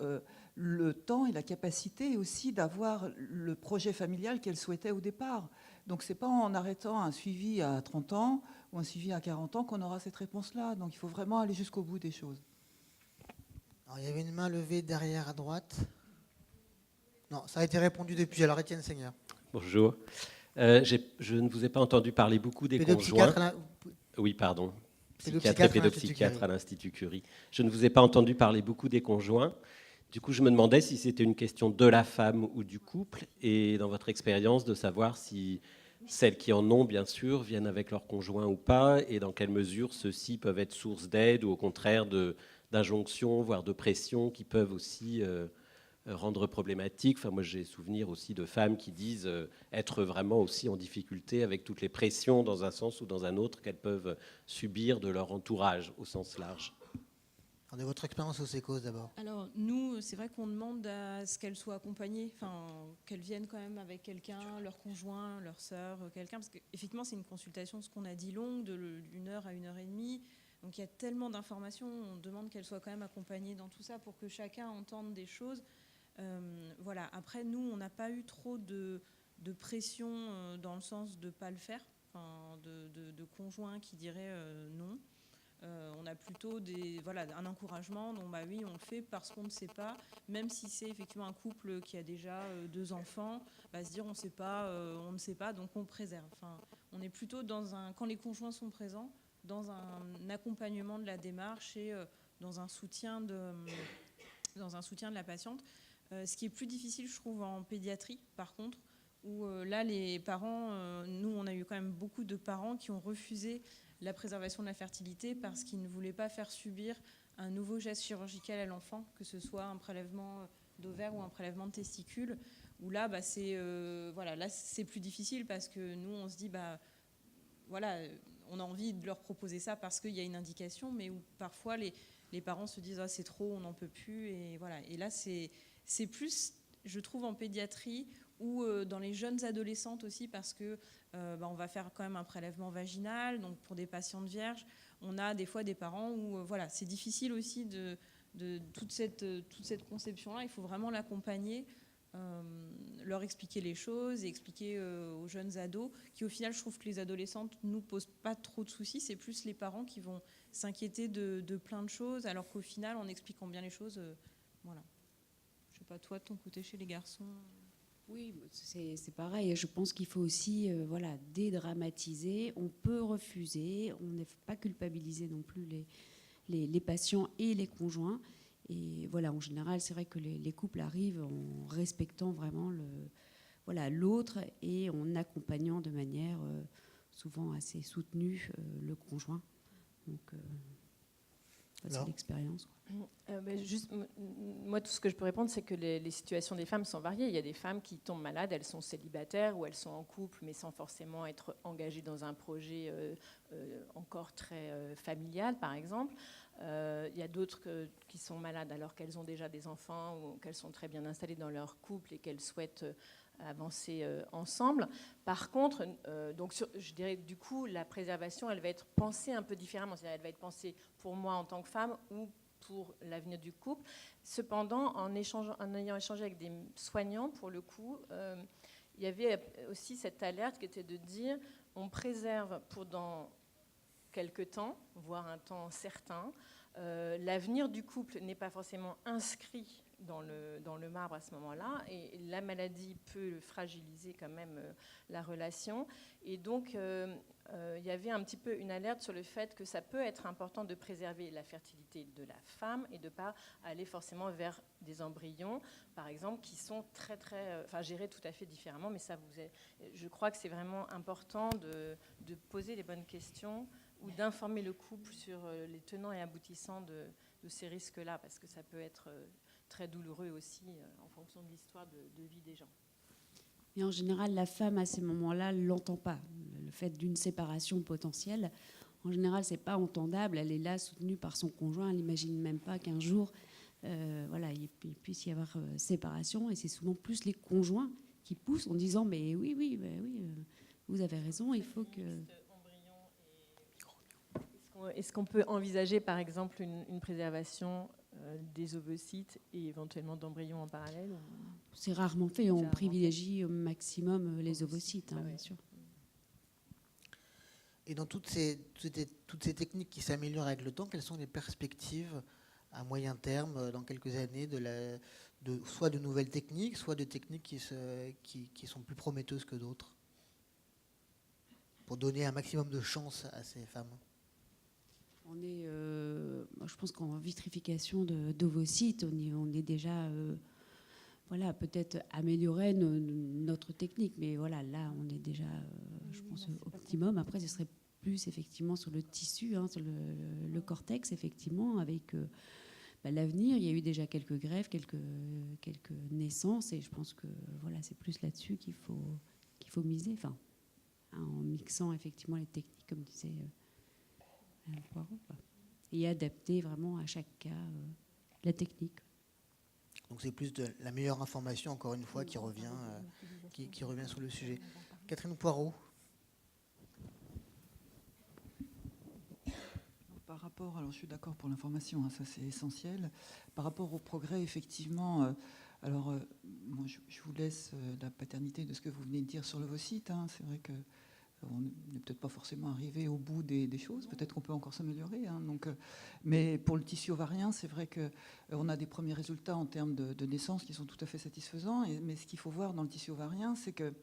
le temps et la capacité aussi d'avoir le projet familial qu'elles souhaitaient au départ? Donc c'est pas en arrêtant un suivi à 30 ans ou un suivi à 40 ans qu'on aura cette réponse-là. Donc il faut vraiment aller jusqu'au bout des choses. Alors, il y avait une main levée derrière à droite. Non, ça a été répondu depuis. Alors Étienne Seigneur. Bonjour. Je ne vous ai pas entendu parler beaucoup des conjoints. Oui, pardon. Psychiatre et pédopsychiatre à l'Institut Curie. Je ne vous ai pas entendu parler beaucoup des conjoints. Du coup, je me demandais si c'était une question de la femme ou du couple, et dans votre expérience, de savoir si celles qui en ont, bien sûr, viennent avec leur conjoint ou pas, et dans quelle mesure ceux-ci peuvent être source d'aide ou au contraire d'injonctions, voire de pression qui peuvent aussi rendre problématique. Enfin, moi, j'ai souvenir aussi de femmes qui disent être vraiment aussi en difficulté avec toutes les pressions dans un sens ou dans un autre qu'elles peuvent subir de leur entourage au sens large. De votre expérience au SECOS d'abord. Alors nous, c'est vrai qu'on demande à ce qu'elles soient accompagnées, qu'elles viennent quand même avec quelqu'un, leur conjoint, leur sœur, quelqu'un, parce qu'effectivement c'est une consultation, ce qu'on a dit, longue, d'une heure à 1h30. Donc il y a tellement d'informations, on demande qu'elles soient quand même accompagnées dans tout ça pour que chacun entende des choses. Voilà. Après, nous, on n'a pas eu trop de pression dans le sens de ne pas le faire, de conjoints qui diraient non. On a plutôt un encouragement, donc oui, on le fait parce qu'on ne sait pas, même si c'est effectivement un couple qui a déjà 2 enfants, se dire on ne sait pas, donc on préserve. On est plutôt quand les conjoints sont présents, dans un accompagnement de la démarche et dans un soutien de la patiente. Ce qui est plus difficile, je trouve, en pédiatrie, par contre, où là, les parents, nous, on a eu quand même beaucoup de parents qui ont refusé la préservation de la fertilité parce qu'ils ne voulaient pas faire subir un nouveau geste chirurgical à l'enfant, que ce soit un prélèvement d'ovaire ou un prélèvement de testicules, où là, là, c'est plus difficile parce que nous, on se dit, on a envie de leur proposer ça parce qu'il y a une indication, mais où parfois les parents se disent, c'est trop, on n'en peut plus, et voilà. Et là, c'est plus, je trouve, en pédiatrie ou dans les jeunes adolescentes aussi, parce que on va faire quand même un prélèvement vaginal, donc pour des patientes vierges, on a des fois des parents où c'est difficile aussi de toute cette conception-là. Il faut vraiment l'accompagner, leur expliquer les choses et expliquer aux jeunes ados, qui au final, je trouve que les adolescentes ne nous posent pas trop de soucis, c'est plus les parents qui vont s'inquiéter de plein de choses, alors qu'au final, en expliquant bien les choses, voilà. Je sais pas, toi, de ton côté, chez les garçons. Oui, c'est pareil. Je pense qu'il faut aussi dédramatiser. On peut refuser. On n'est pas culpabiliser non plus les patients et les conjoints. Et voilà, en général, c'est vrai que les couples arrivent en respectant vraiment l'autre et en accompagnant de manière souvent assez soutenue le conjoint. Donc, c'est l'expérience. Moi, tout ce que je peux répondre, c'est que les situations des femmes sont variées. Il y a des femmes qui tombent malades, elles sont célibataires ou elles sont en couple, mais sans forcément être engagées dans un projet encore très familial, par exemple. Il y a d'autres qui sont malades alors qu'elles ont déjà des enfants ou qu'elles sont très bien installées dans leur couple et qu'elles souhaitent avancer ensemble. Par contre, je dirais que du coup, la préservation, elle va être pensée un peu différemment. C'est-à-dire, elle va être pensée pour moi en tant que femme ou pour l'avenir du couple. Cependant, en ayant échangé avec des soignants, pour le coup, il y avait aussi cette alerte qui était de dire on préserve pour dans quelques temps, voire un temps certain. L'avenir du couple n'est pas forcément inscrit dans le marbre à ce moment-là, et la maladie peut fragiliser quand même la relation. Et donc, il y avait un petit peu une alerte sur le fait que ça peut être important de préserver la fertilité de la femme et de ne pas aller forcément vers des embryons, par exemple, qui sont gérés tout à fait différemment. Mais je crois que c'est vraiment important de poser les bonnes questions ou d'informer le couple sur les tenants et aboutissants de ces risques-là, parce que ça peut être très douloureux aussi en fonction de l'histoire de vie des gens. Et en général, la femme, à ces moments-là, ne l'entend pas. Le fait d'une séparation potentielle, en général, ce n'est pas entendable. Elle est là, soutenue par son conjoint. Elle n'imagine même pas qu'un jour, il puisse y avoir séparation. Et c'est souvent plus les conjoints qui poussent en disant « mais oui, vous avez raison, il faut que… » Est-ce qu'on peut envisager, par exemple, une préservation des ovocytes et éventuellement d'embryons en parallèle? C'est rarement fait. On privilégie au maximum les ovocytes, bien sûr. Et dans toutes ces techniques qui s'améliorent avec le temps, quelles sont les perspectives à moyen terme, dans quelques années, soit de nouvelles techniques, soit de techniques qui sont plus prometteuses que d'autres, pour donner un maximum de chance à ces femmes? On est, je pense qu'en vitrification d'ovocytes, on est déjà, peut-être améliorer notre technique, mais là, on est déjà, je pense, au optimum. Après, ce serait plus effectivement sur le tissu, sur le cortex, effectivement, avec l'avenir. Il y a eu déjà quelques greffes, quelques naissances, et je pense que c'est plus là-dessus qu'il faut miser, en mixant effectivement les techniques, comme disait. Et adapter vraiment à chaque cas la technique. Donc c'est plus de la meilleure information, encore une fois, qui revient sur le sujet. Catherine Poirot. Par rapport, alors je suis d'accord pour l'information, ça c'est essentiel. Par rapport au progrès, effectivement, moi je vous laisse la paternité de ce que vous venez de dire sur l'ovocyte. C'est vrai que on n'est peut-être pas forcément arrivé au bout des choses. Peut-être qu'on peut encore s'améliorer. Mais pour le tissu ovarien, c'est vrai qu'on a des premiers résultats en termes de naissance qui sont tout à fait satisfaisants. Mais ce qu'il faut voir dans le tissu ovarien, c'est que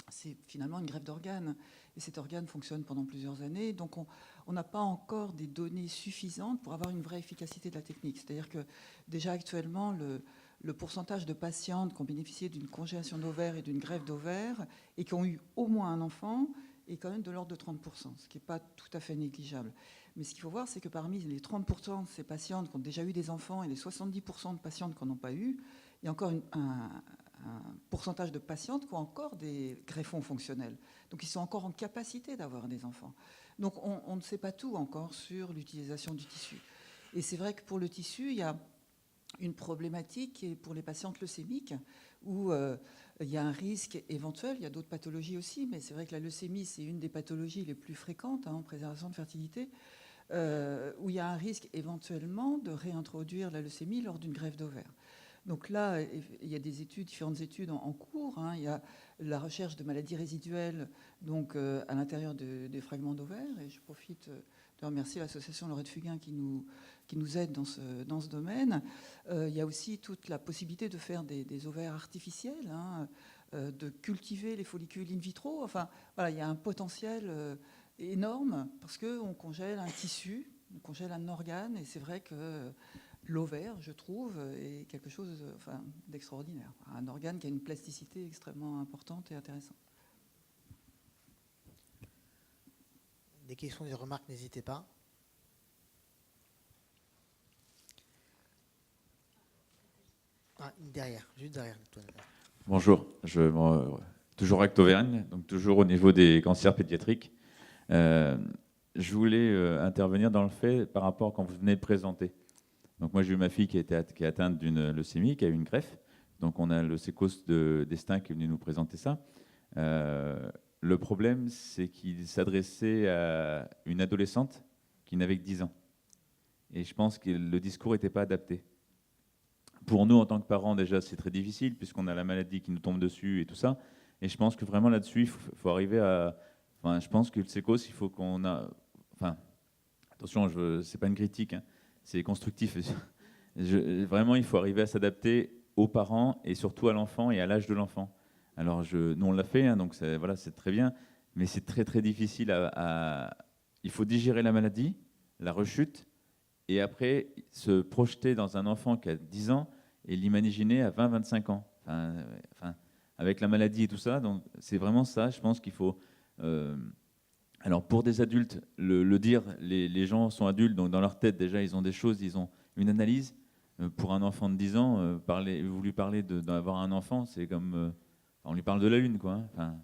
c'est finalement une greffe d'organes. Et cet organe fonctionne pendant plusieurs années. Donc on n'a pas encore des données suffisantes pour avoir une vraie efficacité de la technique. C'est-à-dire que déjà actuellement, le pourcentage de patientes qui ont bénéficié d'une congélation d'ovaires et d'une greffe d'ovaires et qui ont eu au moins un enfant est quand même de l'ordre de 30%, ce qui n'est pas tout à fait négligeable. Mais ce qu'il faut voir, c'est que parmi les 30% de ces patientes qui ont déjà eu des enfants et les 70% de patientes qui n'en ont pas eu, il y a encore un pourcentage de patientes qui ont encore des greffons fonctionnels. Donc ils sont encore en capacité d'avoir des enfants. Donc on ne sait pas tout encore sur l'utilisation du tissu. Et c'est vrai que pour le tissu, il y a une problématique qui est pour les patientes leucémiques où il y a un risque éventuel, il y a d'autres pathologies aussi, mais c'est vrai que la leucémie, c'est une des pathologies les plus fréquentes en préservation de fertilité, où il y a un risque éventuellement de réintroduire la leucémie lors d'une greffe d'ovaire. Donc là, il y a différentes études en cours. Il y a la recherche de maladies résiduelles à l'intérieur des fragments d'ovaires, et je profite de remercier l'association Laurette Fugain qui nous aide dans ce domaine. Il y a aussi toute la possibilité de faire des ovaires artificiels de cultiver les follicules in vitro. Enfin, voilà, il y a un potentiel énorme parce qu'on congèle un tissu, on congèle un organe, et c'est vrai que l'ovaire, je trouve, est quelque chose d'extraordinaire. Un organe qui a une plasticité extrêmement importante et intéressante. Des questions, des remarques, n'hésitez pas. Derrière, juste derrière toi. Bonjour, toujours Acte Auvergne, donc toujours au niveau des cancers pédiatriques. Je voulais intervenir dans le fait par rapport quand vous venez de présenter. Donc moi j'ai eu ma fille qui est atteinte d'une leucémie, qui a eu une greffe. Donc on a le sécos d'Estaing qui est venu nous présenter ça. Le problème, c'est qu'il s'adressait à une adolescente qui n'avait que 10 ans. Et je pense que le discours n'était pas adapté. Pour nous, en tant que parents, déjà, c'est très difficile, puisqu'on a la maladie qui nous tombe dessus et tout ça. Et je pense que vraiment là-dessus, il faut arriver à... Enfin, je pense que le sécos, il faut qu'on a... Enfin, attention, c'est pas une critique, hein, c'est constructif. Vraiment, il faut arriver à s'adapter aux parents et surtout à l'enfant et à l'âge de l'enfant. Alors, nous, on l'a fait, hein, donc voilà, c'est très bien, mais c'est très, très difficile Il faut digérer la maladie, la rechute, et après se projeter dans un enfant qui a 10 ans et l'imaginer à 20-25 ans. Avec la maladie et tout ça, donc c'est vraiment ça, je pense qu'il faut... alors, pour des adultes, le dire, les gens sont adultes, donc dans leur tête, déjà, ils ont des choses, ils ont une analyse. Pour un enfant de 10 ans, vous lui parlez d'avoir un enfant, c'est comme... on lui parle de la Lune, quoi. Hein. Enfin,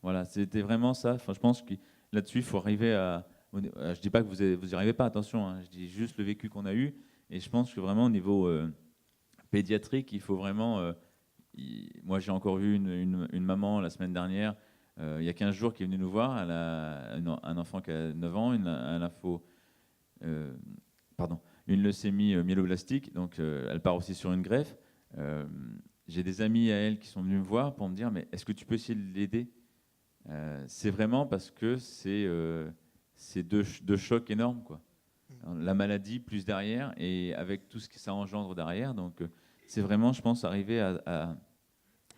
voilà, c'était vraiment ça. Enfin, je pense que là-dessus, il faut arriver à... Je ne dis pas que vous n'y arrivez pas, attention. Hein, je dis juste le vécu qu'on a eu. Et je pense que vraiment, au niveau pédiatrique, il faut vraiment... moi, j'ai encore vu une maman la semaine dernière, il y a 15 jours, qui est venue nous voir. Elle a un enfant qui a 9 ans, une leucémie myéloblastique. Donc, elle part aussi sur une greffe. J'ai des amis à elle qui sont venus me voir pour me dire, mais est-ce que tu peux essayer de l'aider ? C'est vraiment parce que c'est deux chocs énormes, quoi. La maladie plus derrière et avec tout ce que ça engendre derrière. Donc c'est vraiment, je pense, arriver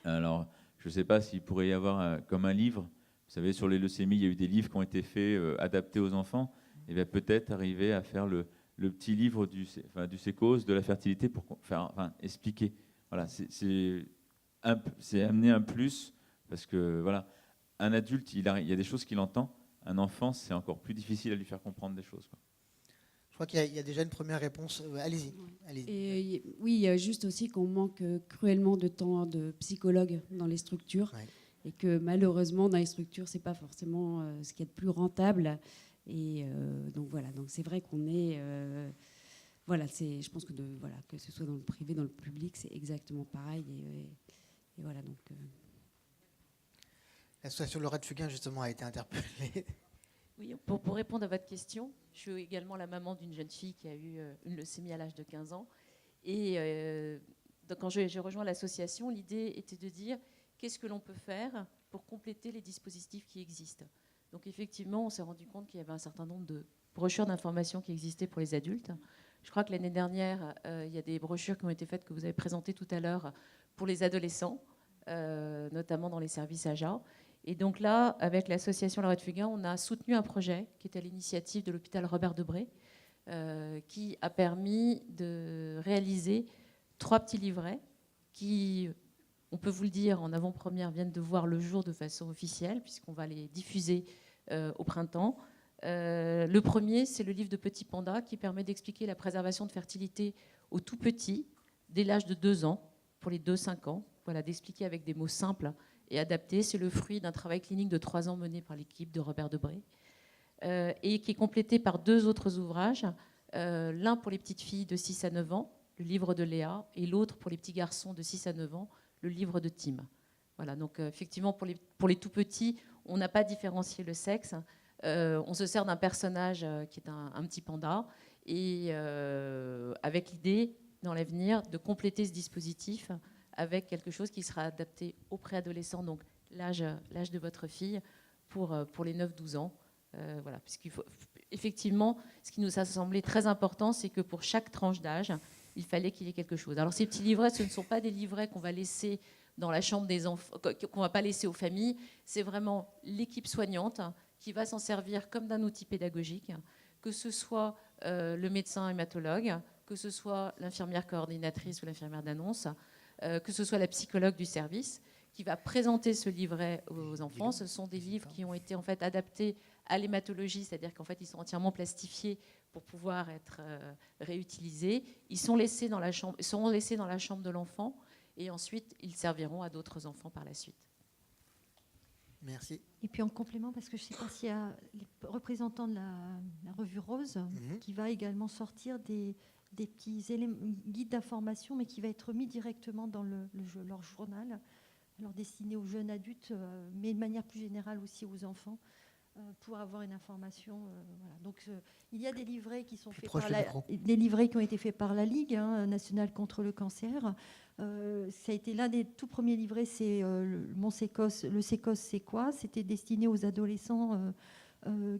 alors, je ne sais pas s'il pourrait y avoir comme un livre. Vous savez, sur les leucémies, il y a eu des livres qui ont été faits, adaptés aux enfants. Et bien peut-être arriver à faire le petit livre du sécos, de la fertilité, pour expliquer. Voilà, c'est amener un plus, parce que voilà, un adulte, il y a des choses qu'il entend. Un enfant, c'est encore plus difficile à lui faire comprendre des choses, quoi. Je crois qu'il y a déjà une première réponse. Allez-y. Oui, il y a juste aussi qu'on manque cruellement de temps de psychologues dans les structures, et que malheureusement, dans les structures, c'est pas forcément ce qui est le plus rentable. Et donc voilà, donc c'est vrai qu'on est... Voilà, je pense que que ce soit dans le privé, dans le public, c'est exactement pareil. Et voilà, donc... L'association Laurette Fugain, justement, a été interpellée. Oui, pour répondre à votre question, je suis également la maman d'une jeune fille qui a eu une leucémie à l'âge de 15 ans. Et donc quand j'ai rejoint l'association, l'idée était de dire qu'est-ce que l'on peut faire pour compléter les dispositifs qui existent. Donc effectivement, on s'est rendu compte qu'il y avait un certain nombre de brochures d'information qui existaient pour les adultes. Je crois que l'année dernière, il y a des brochures qui ont été faites, que vous avez présentées tout à l'heure, pour les adolescents, notamment dans les services AJA. Et donc là, avec l'association Laurette Fugain, on a soutenu un projet qui est à l'initiative de l'hôpital Robert Debré, qui a permis de réaliser 3 petits livrets qui, on peut vous le dire, en avant-première, viennent de voir le jour de façon officielle, puisqu'on va les diffuser au printemps. Le premier, c'est le livre de Petit Panda, qui permet d'expliquer la préservation de fertilité aux tout petits, dès l'âge de 2 ans, pour les 2-5 ans. Voilà, d'expliquer avec des mots simples et adaptés. C'est le fruit d'un travail clinique de 3 ans mené par l'équipe de Robert Debré, et qui est complété par 2 autres ouvrages. L'un pour les petites filles de 6 à 9 ans, le livre de Léa, et l'autre pour les petits garçons de 6 à 9 ans, le livre de Tim. Voilà, donc effectivement, pour les tout petits, on n'a pas différencié le sexe. On se sert d'un personnage qui est un petit panda, et avec l'idée, dans l'avenir, de compléter ce dispositif avec quelque chose qui sera adapté aux préadolescents, donc l'âge de votre fille, pour les 9-12 ans. Voilà, puisqu'il faut, effectivement, ce qui nous a semblé très important, c'est que pour chaque tranche d'âge, il fallait qu'il y ait quelque chose. Alors ces petits livrets, ce ne sont pas des livrets qu'on va laisser dans la chambre des enfants, qu'on ne va pas laisser aux familles. C'est vraiment l'équipe soignante qui va s'en servir comme d'un outil pédagogique, que ce soit le médecin hématologue, que ce soit l'infirmière coordinatrice ou l'infirmière d'annonce, que ce soit la psychologue du service, qui va présenter ce livret aux enfants. Ce sont des livres qui ont été en fait adaptés à l'hématologie, c'est-à-dire qu'en fait ils sont entièrement plastifiés pour pouvoir être réutilisés. Ils sont laissés dans la chambre, seront laissés dans la chambre de l'enfant et ensuite ils serviront à d'autres enfants par la suite. Merci. Et puis en complément, parce que je ne sais pas s'il y a les représentants de la revue Rose qui va également sortir des petits guides d'information, mais qui va être mis directement dans leur journal, alors destiné aux jeunes adultes, mais de manière plus générale aussi aux enfants, pour avoir une information. Voilà. Donc il y a des livrets qui sont faits des livrets qui ont été faits par la Ligue nationale contre le cancer. Ça a été l'un des tout premiers livrets, c'est le Sécos, c'est quoi? C'était destiné aux adolescents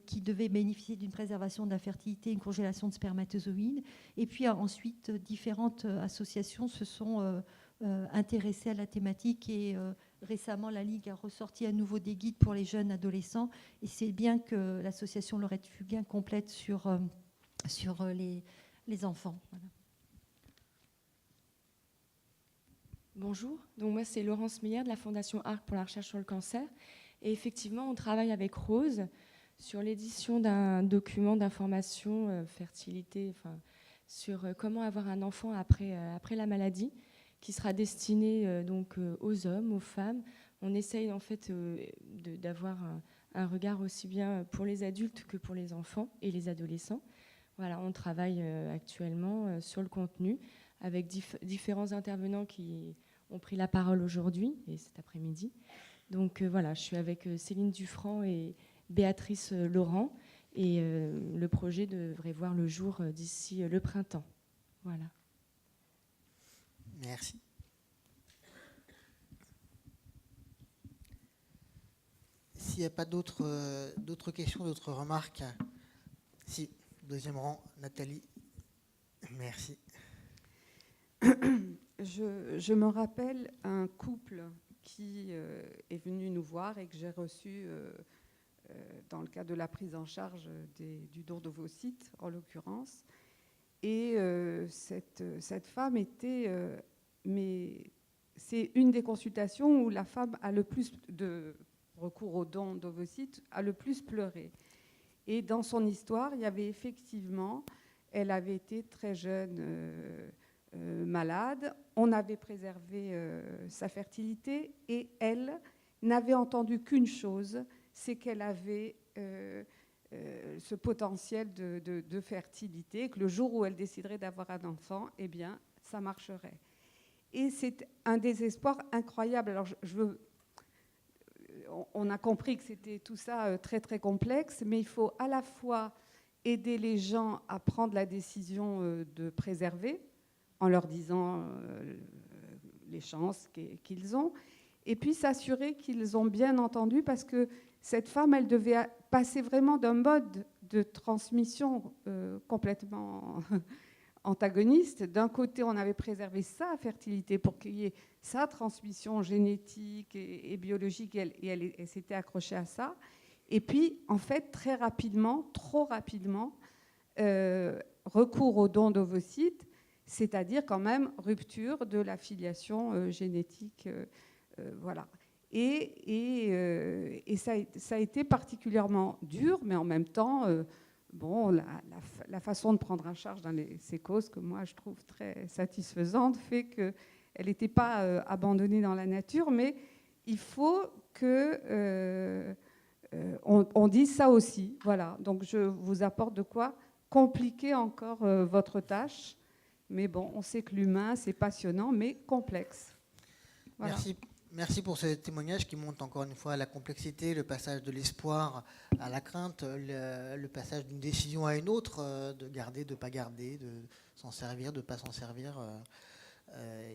qui devaient bénéficier d'une préservation de la fertilité, une congélation de spermatozoïdes. Et puis ensuite, différentes associations se sont intéressées à la thématique et récemment, la Ligue a ressorti à nouveau des guides pour les jeunes adolescents et c'est bien que l'association Laurette Fugain complète sur les enfants. Voilà. Bonjour, donc moi c'est Laurence Meyer de la Fondation ARC pour la recherche sur le cancer. Et effectivement, on travaille avec Rose sur l'édition d'un document d'information fertilité, sur comment avoir un enfant après la maladie, qui sera destiné donc aux hommes, aux femmes. On essaye en fait d'avoir un regard aussi bien pour les adultes que pour les enfants et les adolescents. Voilà, on travaille actuellement sur le contenu avec différents intervenants qui ont pris la parole aujourd'hui et cet après-midi. Donc voilà, je suis avec Céline Dufranc et Béatrice Laurent et le projet devrait voir le jour d'ici le printemps. Voilà. Merci. S'il n'y a pas d'autres questions, d'autres remarques, si, deuxième rang, Nathalie. Merci. Je me rappelle un couple qui est venu nous voir et que j'ai reçu dans le cadre de la prise en charge du don d'ovocytes, en l'occurrence. Et cette femme était... mais c'est une des consultations où la femme a le plus de recours au don d'ovocytes, a le plus pleuré. Et dans son histoire, il y avait effectivement... Elle avait été très jeune malade. On avait préservé sa fertilité et elle n'avait entendu qu'une chose, c'est qu'elle avait... ce potentiel de fertilité, que le jour où elle déciderait d'avoir un enfant, eh bien, ça marcherait. Et c'est un désespoir incroyable. Alors, on a compris que c'était tout ça très, très complexe, mais il faut à la fois aider les gens à prendre la décision de préserver, en leur disant les chances qu'ils ont, et puis s'assurer qu'ils ont bien entendu, parce que cette femme, elle devait passer vraiment d'un mode de transmission complètement antagoniste. D'un côté, on avait préservé sa fertilité pour qu'il y ait sa transmission génétique et biologique, et elle s'était accrochée à ça. Et puis, en fait, très rapidement, trop rapidement, recours au don d'ovocytes, c'est-à-dire quand même rupture de la filiation génétique. Voilà. Et ça a été particulièrement dur, mais en même temps, la façon de prendre en charge dans ces causes, que moi je trouve très satisfaisante, fait qu'elle n'était pas abandonnée dans la nature, mais il faut que on dise ça aussi. Voilà. Donc je vous apporte de quoi compliquer encore votre tâche, mais bon, on sait que l'humain, c'est passionnant, mais complexe. Voilà. Merci pour ce témoignage qui montre encore une fois la complexité, le passage de l'espoir à la crainte, le passage d'une décision à une autre, de garder, de ne pas garder, de s'en servir, de ne pas s'en servir.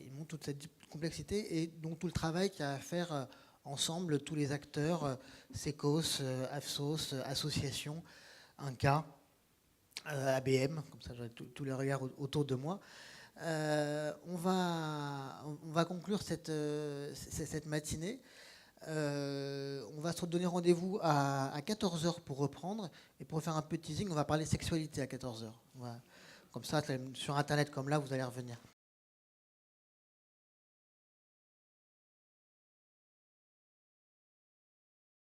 Il montre toute cette complexité et donc tout le travail qu'il y a à faire ensemble, tous les acteurs, Sécos, AFSOS, associations, INCA, ABM, comme ça j'aurai tous les regards autour de moi. On va conclure cette matinée. On va se donner rendez-vous à 14h pour reprendre. Et pour faire un peu de teasing, on va parler sexualité à 14h. Voilà. Comme ça, sur Internet comme là, vous allez revenir.